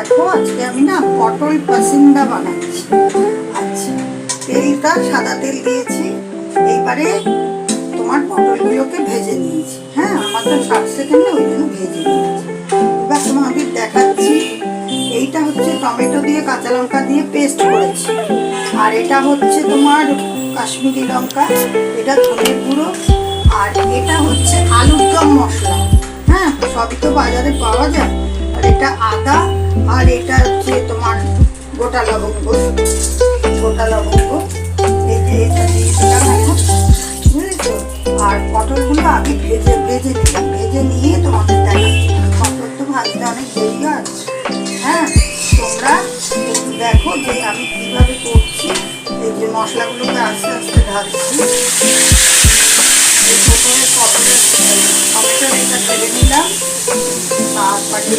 দেখো আজকে আমি না পটল পাসিন্দা বানাচ্ছি। আচ্ছা, তেলটা সাদা তেল দিয়েছি। এইবারে তোমার পটলগুলোকে ভেজে নিয়েছি। হ্যাঁ, আমার তো 60 সেকেন্ডে ওই জন্য ভেজে নিয়েছি। এবার তোমাদের দেখাচ্ছি। এইটা হচ্ছে টমেটো দিয়ে কাঁচা লঙ্কা দিয়ে পেস্ট করেছি, আর এটা হচ্ছে তোমার কাশ্মীরি লঙ্কা, এটা ধনের গুঁড়ো, আর এটা হচ্ছে আলুর দম মশলা। হ্যাঁ, সবই তো বাজারে পাওয়া যায়। আর এটা আদা, আর এটা হচ্ছে তোমার গোটা লবঙ্গ। এই যে এটা দিয়ে দিলাম এখন, বুঝেছো? আর পটলগুলো আগে ভেজে নিয়ে তোমাদের দেখাচ্ছি। পটল তো ভাজতে অনেক দেরি হয়। হ্যাঁ, তোমরা একটু দেখো যে আমি কিভাবে করছি। এই যে মশলাগুলোকে আস্তে আস্তে ঢালছি। এই প্রথমে পটলের টমেটোর এটা ফেলে নিলাম, তারপরে